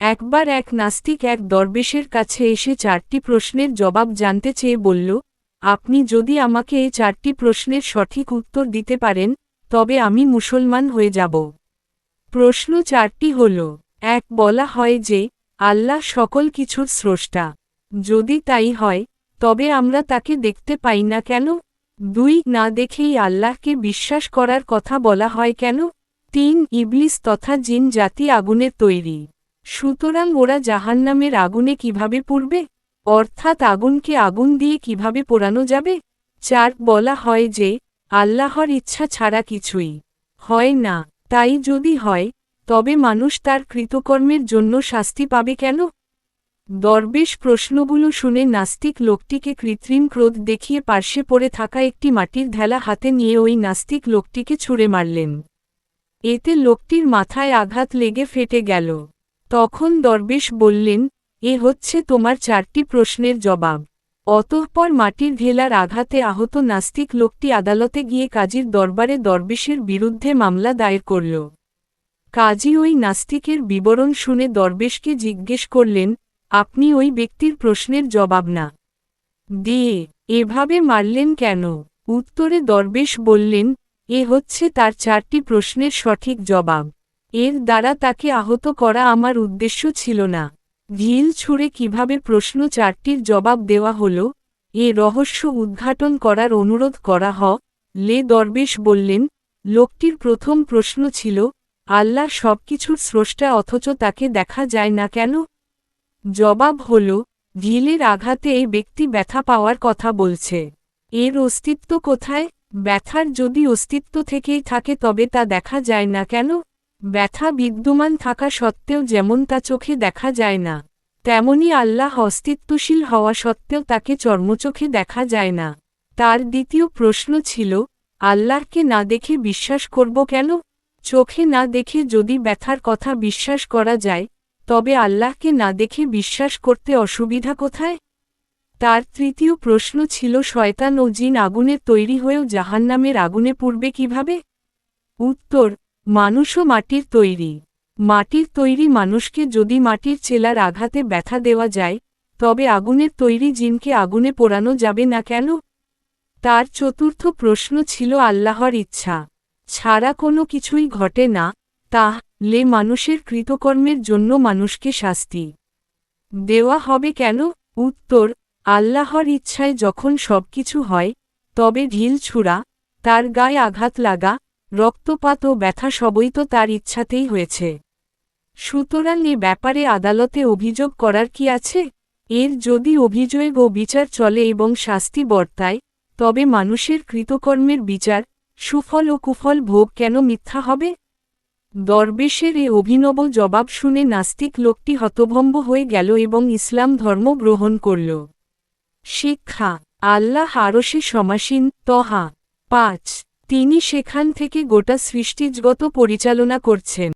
একবার এক নাস্তিক এক দরবেশের কাছে এসে 4টি প্রশ্নের জবাব জানতে চেয়ে বলল, আপনি যদি আমাকে এই 4টি প্রশ্নের সঠিক উত্তর দিতে পারেন, তবে আমি মুসলমান হয়ে যাব। প্রশ্ন 4টি হল, 1 বলা হয় যে, আল্লাহ সকল কিছুর স্রষ্টা। যদি তাই হয়, তবে আমরা তাকে দেখতে পাই না কেন? 2 না দেখেই আল্লাহকে বিশ্বাস করার কথা বলা হয় কেন? 3 ইবলিস তথা জিন জাতি আগুনের তৈরি, সুতরাং ওরা জাহান্নামের আগুনে কিভাবে পুড়বে? অর্থাৎ আগুনকে আগুন দিয়ে কিভাবে পোড়ানো যাবে? 4 বলা হয় যে, আল্লাহর ইচ্ছা ছাড়া কিছুই হয় না। তাই যদি হয়, তবে মানুষ তার কৃতকর্মের জন্য শাস্তি পাবে কেন? দরবেশ প্রশ্নগুলো শুনে নাস্তিক লোকটিকে কৃত্রিম ক্রোধ দেখিয়ে পার্শ্বে পড়ে থাকা একটি মাটির ঢেলা হাতে নিয়ে ওই নাস্তিক লোকটিকে ছুঁড়ে মারলেন। এতে লোকটির মাথায় আঘাত লেগে ফেটে গেল। তখন দরবেশ বললেন, এ হচ্ছে তোমার 4টি প্রশ্নের জবাব। অতঃপর মাটির ঢেলার আঘাতে আহত নাস্তিক লোকটি আদালতে গিয়ে কাজীর দরবারে দরবেশের বিরুদ্ধে মামলা দায়ের করল। কাজী ওই নাস্তিকের বিবরণ শুনে দরবেশকে জিজ্ঞেস করলেন, আপনি ওই ব্যক্তির প্রশ্নের জবাব না দিয়ে এভাবে মারলেন কেন? উত্তরে দরবেশ বললেন, এ হচ্ছে তার 4টি প্রশ্নের সঠিক জবাব। এর দ্বারা তাকে আহত করা আমার উদ্দেশ্য ছিল না। ঢিল ছুঁড়ে কিভাবে প্রশ্ন 4টির জবাব দেওয়া হলো, এ রহস্য উদ্ঘাটন করার অনুরোধ করা হলে দরবেশ বললেন, লোকটির প্রথম প্রশ্ন ছিল, আল্লাহ সবকিছুর স্রষ্টা অথচ তাকে দেখা যায় না কেন? জবাব হল, ঢিলের আঘাতে এই ব্যক্তি ব্যথা পাওয়ার কথা বলছে। এর অস্তিত্ব কোথায়? ব্যথার যদি অস্তিত্ব থেকেই থাকে তবে তা দেখা যায় না কেন? ব্যথা বিদ্যমান থাকা সত্ত্বেও যেমন তা চোখে দেখা যায় না, তেমনি আল্লাহ অস্তিত্বশীল হওয়া সত্ত্বেও তাকে চর্মচোখে দেখা যায় না। তার দ্বিতীয় প্রশ্ন ছিল, আল্লাহকে না দেখে বিশ্বাস করব কেন? চোখে না দেখে যদি ব্যথার কথা বিশ্বাস করা যায়, তবে আল্লাহকে না দেখে বিশ্বাস করতে অসুবিধা কোথায়? তার তৃতীয় প্রশ্ন ছিল, শয়তান ও জিন আগুনের তৈরি হয়েও জাহান্নামের আগুনে পুড়বে কিভাবে? উত্তর, মানুষও মাটির তৈরি। মাটির তৈরি মানুষকে যদি মাটির চেলার আঘাতে ব্যথা দেওয়া যায়, তবে আগুনের তৈরি জিনকে আগুনে পোড়ানো যাবে না কেন? তার চতুর্থ প্রশ্ন ছিল, আল্লাহর ইচ্ছা ছাড়া কোনো কিছুই ঘটে না, তাহলে মানুষের কৃতকর্মের জন্য মানুষকে শাস্তি দেওয়া হবে কেন? উত্তর, আল্লাহর ইচ্ছায় যখন সবকিছু হয়, তবে ঢিল ছুঁড়া, তার গায়ে আঘাত লাগা, রক্তপাত ও ব্যথা সবই তো তার ইচ্ছাতেই হয়েছে। সুতরাং এ ব্যাপারে আদালতে অভিযোগ করার কি আছে? এর যদি অভিযোগ ও বিচার চলে এবং শাস্তি বর্তায়, তবে মানুষের কৃতকর্মের বিচার, সুফল ও কুফল ভোগ কেন মিথ্যা হবে? দরবেশের এ অভিনব জবাব শুনে নাস্তিক লোকটি হতভম্ব হয়ে গেল এবং ইসলাম ধর্ম গ্রহণ করল। শিক্ষা, আল্লাহ আরশে সমাসীন। তহা 5। তিনি সেখান থেকে গোটা সৃষ্টিজগৎ পরিচালনা করছেন।